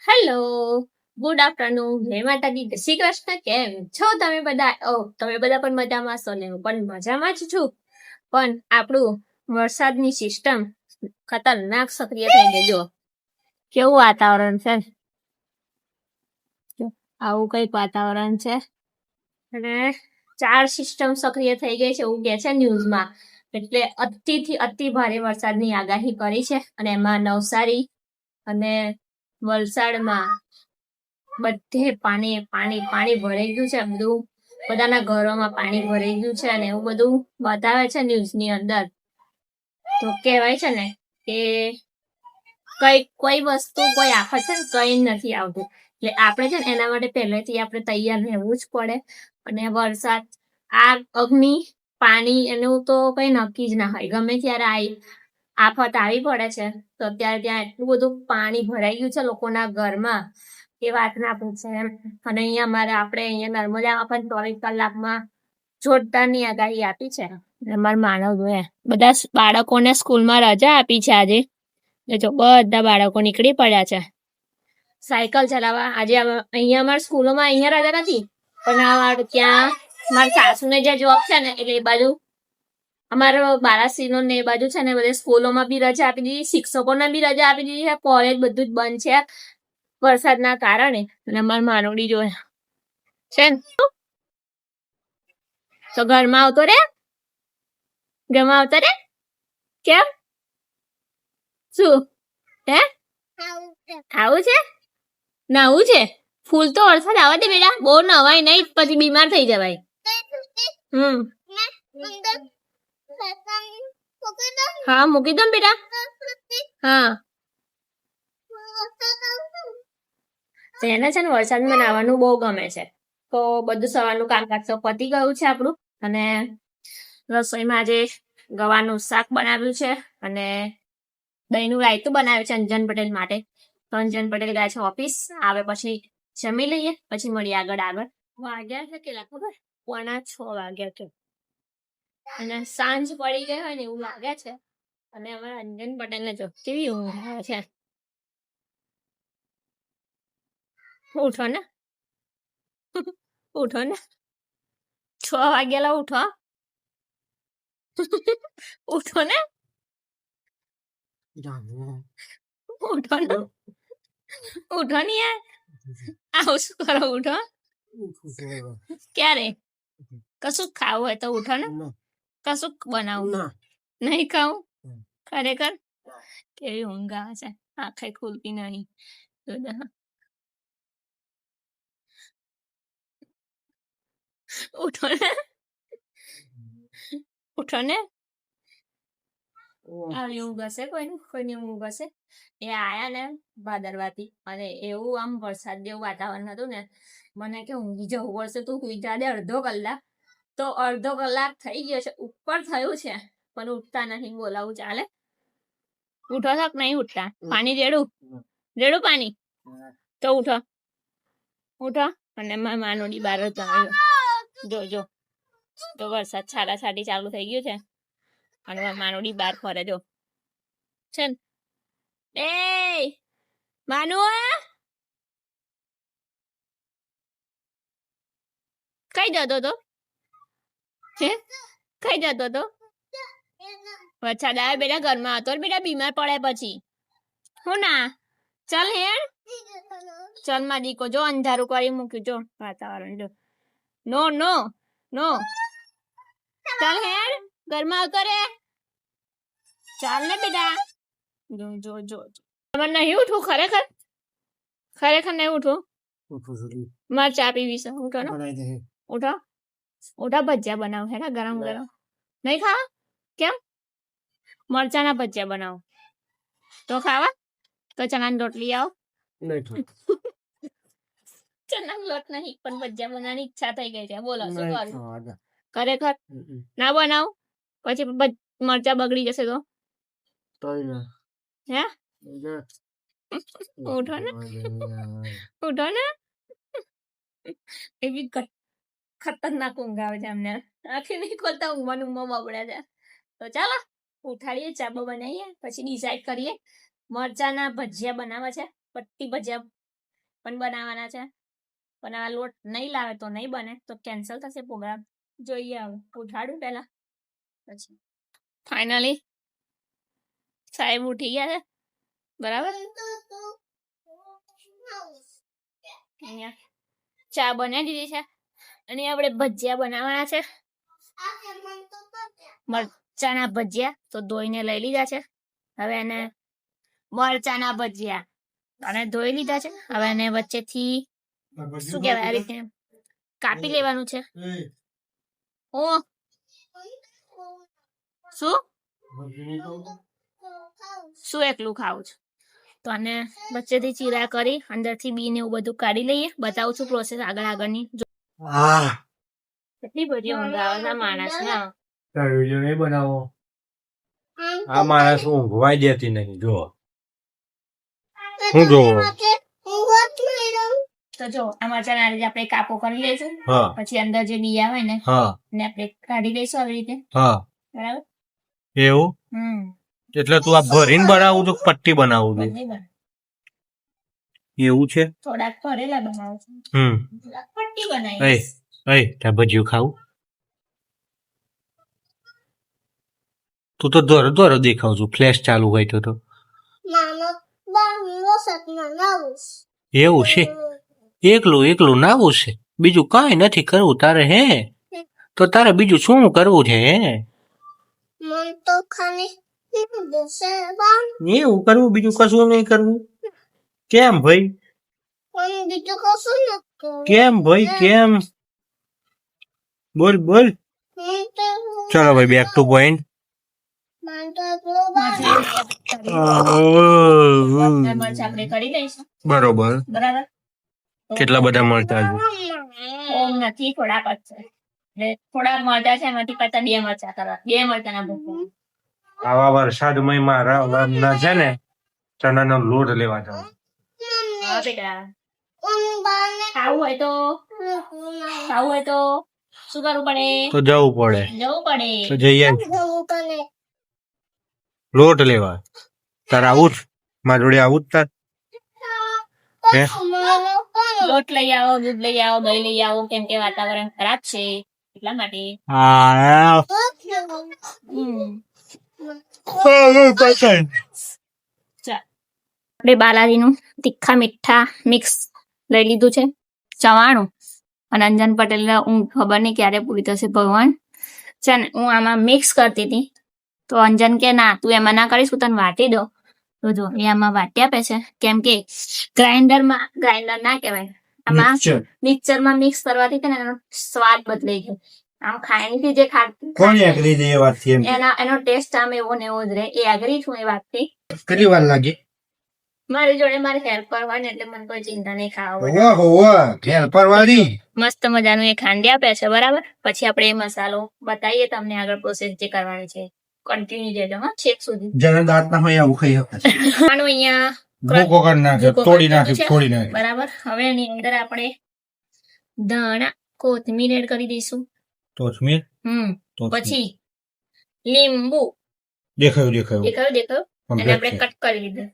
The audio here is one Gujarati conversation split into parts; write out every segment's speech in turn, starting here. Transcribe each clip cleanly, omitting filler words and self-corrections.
હેલો, ગુડ આફ્ટરનૂન, જય માતાજી, જય શ્રી કૃષ્ણ. કેમ છો તમે બધા? તમે બધા પણ મજામાં છો ને? હું પણ મજામાં જ છું. પણ આપણું વરસાદની સિસ્ટમ ખતરનાક સક્રિય થઈ ગઈ. જો કેવું વાતાવરણ છે, આવું કઈક વાતાવરણ છે અને 4 સિસ્ટમ સક્રિય થઈ ગઈ છે એવું કે છે ન્યૂઝમાં. એટલે અતિથી અતિ ભારે વરસાદની આગાહી કરી છે અને એમાં નવસારી અને વલસાડમાં બધે પાણી પાણી પાણી ભરાઈ ગયું છે. બધું બધાના ઘરોમાં પાણી ભરાઈ ગયું છે અને એવું બધું બતાવે છે ન્યૂઝની અંદર. તો કહેવાય છે ને કે કોઈ વસ્તુ કોઈ આફત છે ને કઈ નથી આવતું. એટલે આપણે છે ને એના માટે પહેલેથી આપણે તૈયાર રહેવું જ પડે. અને વરસાદ આ અગ્નિ પાણી એનું તો કઈ નક્કી જ ના હોય. ગમે ત્યારે આફત આવી પડે છે તો અત્યારે ત્યાં એટલું બધું પાણી ભરાઈ ગયું છે લોકોના ઘરમાં એ વાત ના પૂછે એમ. અને અહીંયા અહીંયા નર્મદામાં પણ 24 કલાકમાં જોરદારની આગાહી આપી છે. અમારા માનવ બધા બાળકોને સ્કૂલમાં રજા આપી છે આજે. જો બધા બાળકો નીકળી પડ્યા છે સાયકલ ચલાવવા. આજે અહીંયા અમારા સ્કૂલોમાં અહીંયા રજા નથી, પણ ત્યાં મારા સાસુને જે જોબ છે ને એટલે એ બાજુ અમારો બારાસીનો ને એ બાજુ છે ને બધે સ્કૂલોમાં બી રજા આપી દીધી, શિક્ષકોને બી રજા આપી દીધી છે. કોલેજ બધું જ બંધ છે વરસાદના કારણે. અને અમારી માનવડી જો છે ને તો ઘરમાં આવતો રે કેમ શું હે આવું છે નાવું છે? ફૂલ તો વરસાદ આવવા દે બેટા, બહુ નવાય નહીં પછી બીમાર થઈ જવાય. હા મૂકી દો બેટા. હા એને છે ને વરસાદમાં નાવાનું બહુ ગમે છે. તો બધું સવારનું કામકાજ તો પતી ગયું છે આપણું. અને રસોઈમાં આજે ગવાનું શાક બનાવ્યું છે અને દહીંનું રાયતું બનાવ્યું છે અંજન પટેલ માટે. તો અંજન પટેલ ગયા છે ઓફિસ, આવે પછી જમી લઈએ, પછી મળીએ આગળ. વાગ્યા છે કેટલા ખબર? 5:45 વાગ્યા છે અને સાંજ પડી ગઈ હોય ને એવું લાગે છે. અને અમારા અંજન પટેલ ને જો કેવી ઊંઘ આવે છે. ઉઠો ને 6 વાગ્યાલા ઉઠો. ઉઠો ને યાર. આવું શું કરો? ઉઠો. ક્યારે? કશું ખાવું હોય તો ઉઠો ને. કશું બનાવું નહીં ખાવું? ખરેખર કેવી ઊંઘ આવે છે, આંખે ખુલતી નહીં. ઉઠો ને આવી ઊંઘ હશે કોઈની ઊંઘ હશે. એ આયા ને ભાદરવાથી અને એવું આમ વરસાદ જેવું વાતાવરણ હતું ને, મને કે ઊંઘી જવું પડશે, તું સુઈ જા દે અડધો કલાક. તો અડધો કલાક થઈ ગયો છે, ઉપર થયું છે પણ ઉઠતા નહીં. બોલાવું ચાલે? ઉઠો તક નહીં ઉઠતા? પાણી રેડું પાણી તો ઉઠો. અને માનોડી બાર જો તો વરસાદ છાટી ચાલુ થઈ ગયું છે અને માનોડી બાર ફરે જો છે ને. એ માનુ કઈ જતો તો? કઈ જતો તો? વરસાદ આવે બેટા, ઘરમાં હતો બેટા, બીમાર પડે પછી. હું ના ચાલ હેડ. ચાલ માં દીકો જો અંધારું કરી મૂક્યું જો વાતાવરણ જો. નો ચાલ હેડ, ઘરમાં આવતો રે. ચાલ ને બેટા. જો તમારે નહીં ઉઠવું? ખરેખર નહીં ઉઠવું? મારે ચા પીવી છે. ઉઠો ને ઉઠો. ભજીયા બનાવ હે ગરમ ગરમ. નહીં ખાવા? કેમ? મરચાના ભજીયા બનાવો તો ખાવા. તો ચણાની રોટલી આવો. ચણાનો લોટ નહીં પણ ભજીયા બનાવવાની ઈચ્છા થઈ ગઈ છે. બોલો શું કરું? ખરેખર ના બનાવું પછી મરચા બગડી જશે તો? હે ઉઠો ને. એવી ખતરનાક ઊંઘ આવે છે અમને. આંખે નહીં ખોલતા, ઊંઘમાં બબડ્યા છે. તો ચાલો ઉઠાડીએ, ચાબો બનાવીએ, પછી ડિસાઈડ કરીએ. મરચાના ભજીયા બનાવે છે, પટ્ટી ભજીયા પણ બનાવવાના છે, પણ આ લોટ નહીં લાવે તો નહીં બને, તો કેન્સલ થશે પ્રોગ્રામ. જોઈએ હવે ઉઠાડું પહેલા, પછી ફાઇનલી સાહેબ ઉઠી ગયા છે, બરાબર. અહીંયા ચા બનાવી દીધી છે અને આપણે ભજીયા બનાવવાના છે, મરચાના ભજીયા. તો ધોઈને લઈ લીધા છે, હવે એને મરચાના ભજીયા અને ધોઈ લીધા છે. હવે એને વચ્ચેથી શું કહેવાય, આ રીતે કાપી લેવાનું છે. ઓ શું શું એકલું ખાવું છે, તો આને વચ્ચેથી ચીરા કરી અંદરથી બી ને એવું બધું કાઢી લઈએ. બતાવું છું પ્રોસેસ આગળની. કેટલી બધી ઊંઘ આવે છે માણસ ને. વિડીયો નહીં બનાવો, આ માણસ ઊંઘવાય દેતી નહીં. જો શું જોવો, તો જો આ મરચાં આ રીતે આપણે કાપો કરી લઈશું. હા, પછી અંદર જે બિયા હોય ને હા, એને આપણે કાઢી લઈશું આવી રીતે. હા, બરાબર. એવું એટલે તું આ ભરીને બનાવું તો પટ્ટી બનાવું છું બધી બને. એવું છે. થોડાક ભરેલા બનાવું છું, થોડાક પટ્ટી બનાવી. ત્યાં ભજીયું ખાવું? તું તો દોરો દોરો દેખાવ છું, ફ્લેશ ચાલુ હોય તો એવું છે. એકલું એકલું નાવું છે, બીજું કઈ નથી કરવું તારે. હે તો તારે બીજું શું કરવું છે? હે એવું કરવું, બીજું કશું નહીં કરવું? કેમ ભાઈ, કેમ ભાઈ, કેમ? બોલ બોલ. ચલો ભાઈ, બેક ટુ પોઈન્ટ. મરચાં આપણે કરી લઈશું. બરોબર. બરાબર. કેટલા બધા મળતા છે? ઓમ નથી, થોડાક જ છે. એટલે થોડાક મરચાં છે, એમાંથી પાછા 2 મરચાં કરવા, 2 મરચાંના ભૂકો. આવા વરસાદમાં મારા ના છે ને ચણાનો લોટ લેવા જાવ. હા બેટા, ખાવું હોય તો શું કરવું પડે? તો જવું પડે. તો જઈએ લોટ લેવા. તારે આવું જ? મારા જોડે આવું જ તાર? લોટ લઈ આવો, દૂધ લઈ આવો, દહીં લઈ આવો, કેમ કે વાતાવરણ ખરાબ છે એટલા માટે. આપણે બાલાજીનું તીખા મીઠા મિક્સ લઈ લીધું છે, 94. અને અંજન પટેલ ઊંઘ ખબર નહીં ક્યારે પૂરી થશે ભગવાન. છે ને હું આમાં મિક્સ કરતી હતી, તો અંજન કે ના તું એમાં ના કરીશ, હું તને વાટી દો. તો જો એ આમાં વાટી આપે છે, કેમ કે ગ્રાઇન્ડર ના કહેવાય, આમાં મિક્સરમાં મિક્સ કરવાથી છે ને એનો સ્વાદ બદલાઈ ગયો. આમ ખાયણીથી જે ખાતી એનો ટેસ્ટ આમ એવો ને એવો જ રહે. એ એગ્રી છું એ વાતથી. કેટલી વાર લાગી? મારી જોડે મારી હેલ્પર હોય ને એટલે મને કોઈ ચિંતા નહીં. ખાવા મસ્ત મજાનું એ ખાંડી આપે છે, બરાબર. પછી આપણે એ મસાલો બતાવીએ તમને આગળ પ્રોસેસ જે કરવાની છે. કન્ટિન્યુ રહેજો હા, છેક સુધી. જેને દાંત ના હોય આવું ખાઈ શકે. અહીંયા તોડી નાખે, બરાબર. હવે એની અંદર આપણે ધાણા કોથમીર એડ કરી દઈશું. કોથમીર. પછી લીંબુ. દેખાયું. એને આપણે કટ કરી દીધું.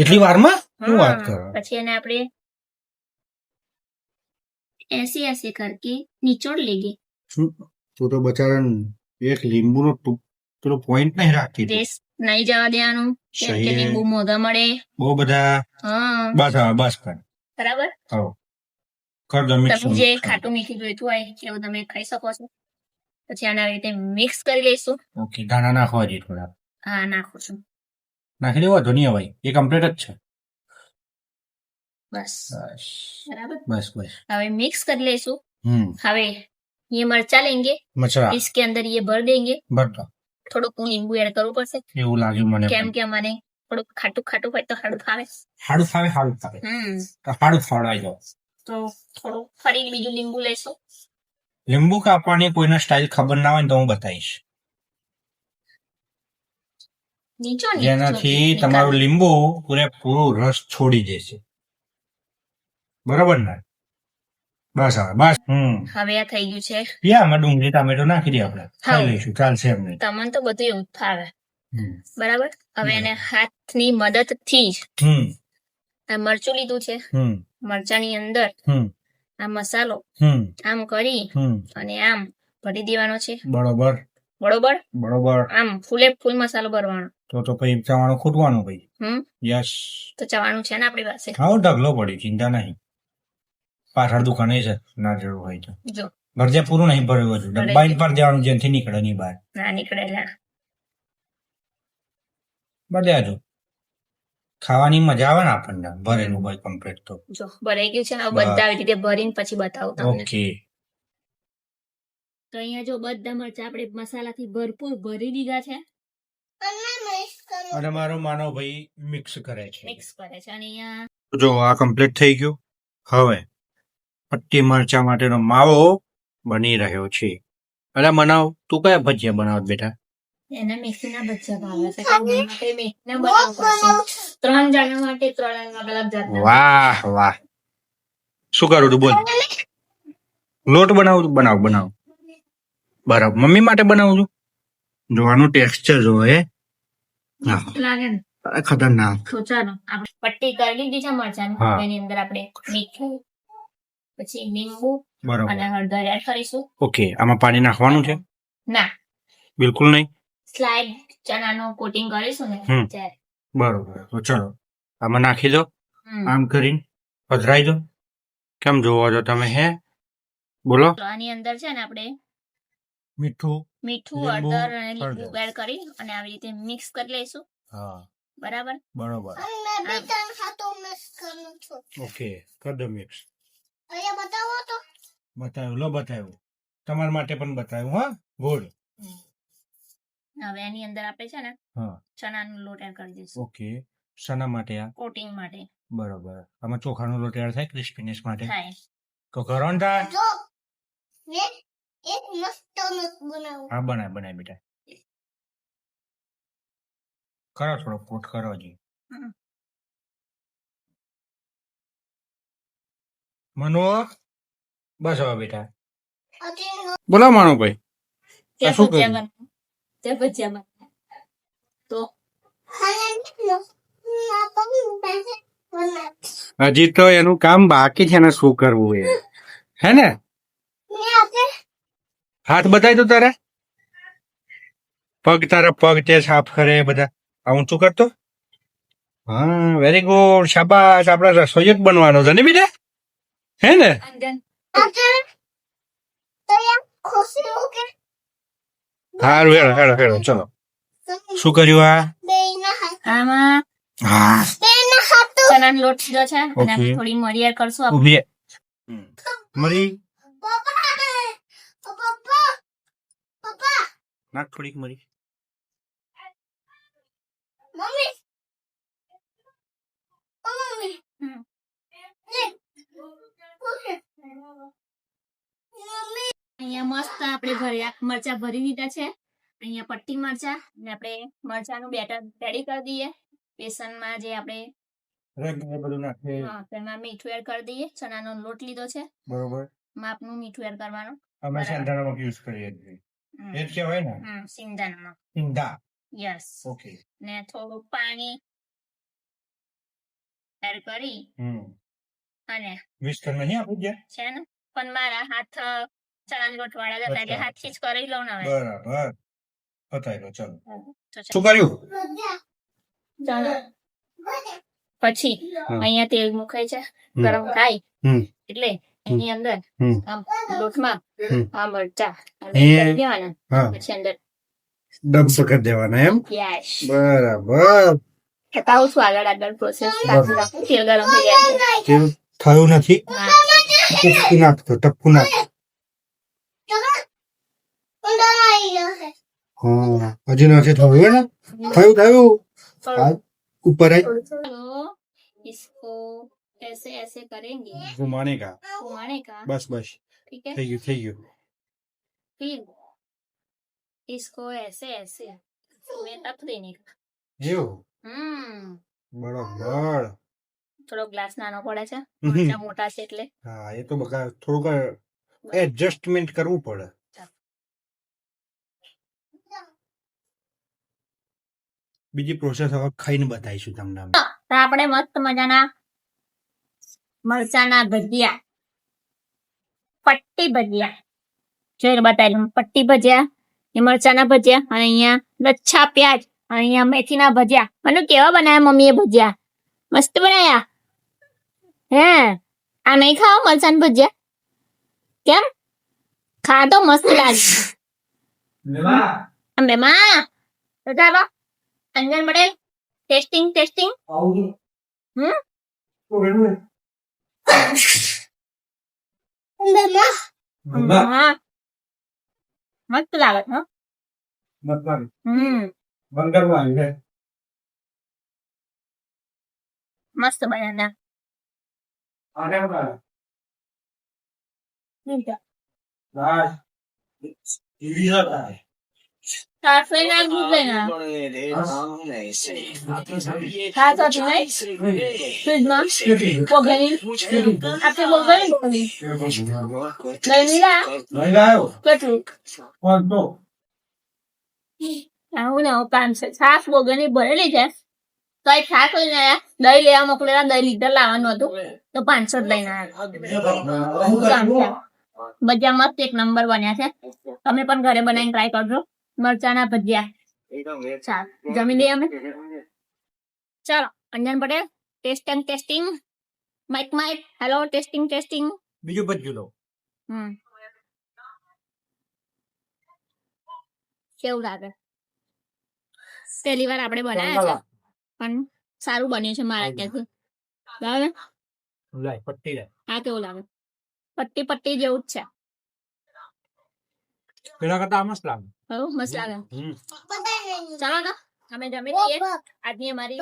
એટલી વારમાં શું વાત કરો? પછી એને આપણે ऐसे करके निचोड़ लेंगे. તું તો બચારા એક લીંબુનો પેલો પોઈન્ટ નહીં રાખતી. ટેસ્ટ નહીં જવા દેવાનું, કેમ કે લીંબુ મોઢા મળે બહુ બધા. બસ કર. બરાબર. કર દો મિક્સ. તમે જે ખાટું મીઠું જોઈતું હોય એવું તમે ખાઈ શકો છો. પછી આના રીતે મિક્સ કરી લઈશું. ઓકે, દાણા નાખવા જોઈએ થોડા. હા, નાખું છું. નાખી દેવા ધોની ભાઈ, એ કમ્પ્લીટ જ છે. બસ बराबर. बस હવે મિક્સ કરી લેશું. હવે ये मरचा लेंगे, इसके अंदर ये भर देंगे. થોડુંક લીંબુ એડ કરવું પડશે એવું લાગ્યું મને, કેમ કે અમારે થોડુંક ખાટું હોય તો હાડું ફાવે. તો થોડું ફરી બીજું લીંબુ લેશું. લીંબુ કાપવાની કોઈને સ્ટાઇલ ખબર ના હોય તો હું બતાવીશ, જેનાથી તમારું લીંબુ પૂરેપૂરું રસ છોડી દેશે. બરોબર ને? બસ બસ. હવે આ થઈ ગયું છે. આમાં ડુંગળી ટામેટો નાખી દે, આપણે ખાઈ લઈશું, ચાલશે એમને. તમને તો બધું એવું ફાવે, બરાબર. હવે એને હાથની મદદથી જ મરચું લીધું છે, મરચાની અંદર હમ આ મસાલો હમ આમ કરી હમ અને આમ ભરી દેવાનો છે બરોબર બરોબર બરોબર આમ ફૂલે ફૂલ મસાલો ભરવાનો તો પછી ચવાણું ખૂટવાનું ભાઈ હમ યસ તો ચવાનું છે ને આપણી પાસે હા ઢગલો પડી ચિંતા નહીં પાછળ દુકાને છે ના જરૂર હોય તો જો ભરજે પૂરું નહીં ભર્યું હજુ ભરાઈ ડબ્બાઈ પર દેવાનું જેથી નીકળે નહીં બહાર ના નીકળેલા બધે હજુ ખાવાની મજા આવે ને આપણને ભરેલું હોય કમ્પ્લીટ તો જો ભરાઈ ગયું છે હવે બસ. બધા આવી રીતે ભરીને પછી બતાવું તમને ઓકે તો અહીંયા જો બધા મરચા આપણે મસાલાથી ભરપૂર ભરી દીધા છે અને મારો માનવ ભાઈ મિક્સ કરે છે મિક્સ કરે છે અને અહીંયા જો આ કમ્પ્લીટ થઈ ગયું હવે પટ્ટી મરચા માટેનો માવો બની રહ્યો છે અરે મનાવ તું કયા ભજીયા બનાવ બેટા એના મેથીના ભજીયા ભાવે છે કારણ કે માટે મેથીના બનાવવા પડશે 3 જણા માટે 3 અલગ અલગ જાતના વાહ વાહ શું કરું તું બોલ લોટ બનાવું બનાવ બનાવ બરાબર મમ્મી માટે બનાવું છું જોવાનું ટેક્સચર જો હે હા લાગે ને ખતરનાક તો ચાલો આપણે પટ્ટી કરી લીધી છે મરચાની હા. એની અંદર આપણે મીઠું પછી લીંબુ બરોબર અને હળદર એડ કરીશું ઓકે આમાં પાણી નાખવાનું છે ના બિલકુલ નહીં સ્લાઇડ ચણાનું કોટિંગ કરીશું ને હમ. ત્યારે બરોબર તો ચલો આમાં નાખી દો હમ. આમ કરીને પધરાઈ દો કેમ જોવો છો તમે હે બોલો તો આની અંદર છે ને આપણે મીઠું મીઠું લીંબુ, હળદર અને લીંબુ હળદર. એડ કરી અને આવી રીતે મિક્સ કરી લઈશું હા બરાબર બરોબર ઓકે કર દો મિક્સ બતાવ્યું લો બતાવ્યું તમારા માટે પણ બતાવ્યું હા ગુડ હવે એની અંદર આપણે છે ને હા ચણાનો લોટ એડ કરી દઈશું ઓકે શાના માટે આ કોટિંગ માટે બરોબર આમાં ચોખાનો લોટ તૈયાર થાય ક્રિસ્પીનેસ માટે થાય તો કરો ને તાર હા બનાય બનાય બેટા કરો થોડો પોટ કરો જી હમ. મનો બસ હવે બેટા બોલો માનો ભાઈ તે આ શું ભજીયા કર્યું? બન તે ભજીયા બન તો હજી તો એનું કામ બાકી છે ને શું કરવું એ હે ને હાથ બતાય તો તારે પગ તારા પગ તે સાફ કરે બધા આ ઊંચું કરતો હા વેરી ગુડ શાબાશ આપડે રસોઈ જ બનવાનો છે ને બેટા હે ને અંજન હારું હેડો હેડો હેડો ચલો શું કર્યું આ આમાં હા ચણાનો લોટ લીધો છે અને Okay. આપણે થોડી મરી એડ કરશું આપણે. ઉભી મરી નાખ થોડીક મરી હમ. અહીંયા મસ્ત આપણે મરચા ભરી દીધા છે અહીંયા પટ્ટી મરચા અને આપણે મરચાનું બેટર રેડી કરી દઈએ બેસનમાં જે આપણે રંગ એ બધું નાખે તેમાં મીઠું એડ કરી દઈએ ચણાનો લોટ લીધો છે બરોબર માપનું મીઠું એડ કરવાનું અમે બરાબર. સેન્ટર યુઝ કરીએ છીએ હમ. એ જ કહેવાય ને સિંગદાણામાં ઈંડા યસ ઓકે ને થોડું પાણી એડ કરી અને વિસ્તર નહીં આપું છે છે ને પણ મારા હાથ ચણાનો લોટ વાળા હતા એટલે અચ્છા. હાથથી જ કરી લઉં ને હવે બરાબર બતાવી દો ચલો તો ચાલો. શું કર્યું ચાલો. પછી હા. અહીંયા તેલ મુકાય છે હમ. ગરમ થાય હમ. એટલે એની અંદર હમ. આમ લોટમાં હમ. આ મરચા એ. કરી દેવાના હા પછી અંદર ડમ્પ કરી દેવાના એમ યસ બરાબર બતાવું છું આગળ પ્રોસેસ તેલ ગરમ થઈ જાય છે. તેલ થયું નથી હા. ટપકું નાખતો ટપકું નાખ હા હજી નથી થયું હે ને થયું થયું આ ઉપર આય तो इसको ऐसे ऐसे करेंगे ઘુમાને કા घुमाने का બસ બસ ठीक है થઈ ગયું થઈ ગયું फिर इसको ऐसे ऐसे में तप देने का એવું બરાબર થોડો ગ્લાસ નાનો પડે છે હમ. મરચાં મોટા છે એટલે હા એ તો બકા થોડુંક એડજસ્ટમેન્ટ કરવું પડે બીજી પ્રોસેસ હવે ખાઈને બતાવીશું તમને અમે. તો આપણે મસ્ત મજાના મરચાના ભજીયા, પટ્ટી ભજીયા, જોઈને બતાવી દઉં. પટ્ટી ભજીયા, એ મરચાના ભજીયા, અને અહીંયા લચ્છા પ્યાજ, અને અહીંયા મેથીના ભજીયા. મને કેવા બનાયા મમ્મીએ ભજીયા? મસ્ત બનાયા. હે આ નહીં ખાવ મરચાના ભજીયા? કેમ? ખા તો મસ્ત લાગે. અંબે માં તો ચાલો અંજન પટેલ ટેસ્ટિંગ. હમ હા મસ્ત લાગે છે હો. મસ્ત બન્યા. સાસરે ના ગુજે ના ખાસ હતું નહીં ફ્રીજમાં પોગેલી આપણે પોગેલી લઈ લીધા કેટલું આવું ને આવું કામ છે. છાસ બોગેલી ભરેલી છે તો એ છાસ લઈને આવ્યા. દહીં લેવા મોકલેલા, દહીં લીટર લાવવાનું હતું તો 500 જ લઈને આવ્યા. આવું કામ છે. ભજીયા મસ્ત એક નંબર બન્યા છે. તમે પણ ઘરે બનાવીને ટ્રાય કરજો. મરચાના ભજીયા. ચાલ જમી લઈએ અમે. ચાલો Anjan Patel testing. Mic hello testing. બીજું ભજ્યું લો. કેવું લાગે? પહેલી વાર આપણે બનાવ્યા છે પણ સારું બન્યું છે મારા ખ્યાલથી. બરાબર પટ્ટી લે. આ કેવું લાગે? પટ્ટી જેવું જ છે. પેલા કરતા મસ્ત લાગે. મસ્ત લાગે. ચાલો તો અમે જમી લઈએ. આજની અમારી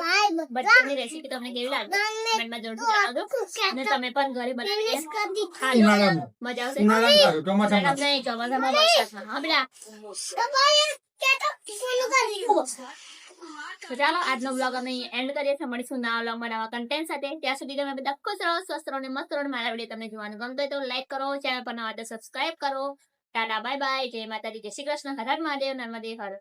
ભજીયાની રેસીપી તમને કેવી લાગી કમેન્ટમાં જરૂરથી જણાવજો. અને તમે પણ ઘરે બનાવીને ખાજો. મજા આવશે. ચોમાસામાં વરસાદમાં. હા બેટા. તો ચાલો આજનો બ્લોગ અમે એન્ડ કરીએ છીએ. મળીશું નવા બ્લોગમાં નવા કન્ટેન્ટ સાથે. ત્યાં સુધી તમે બધા ખુશ રહો, સ્વસ્થ રહો અને મસ્ત રહો. મારા વિડીયો તમને જોવાનું ગમતો હોય તો લાઈક કરો, ચેનલ પર નવા તો સબસ્ક્રાઇબ કરો. Tata bye bye. જય માતાજી, જય શ્રી કૃષ્ણ, હર હર મહાદેવ, નર્મદે હર.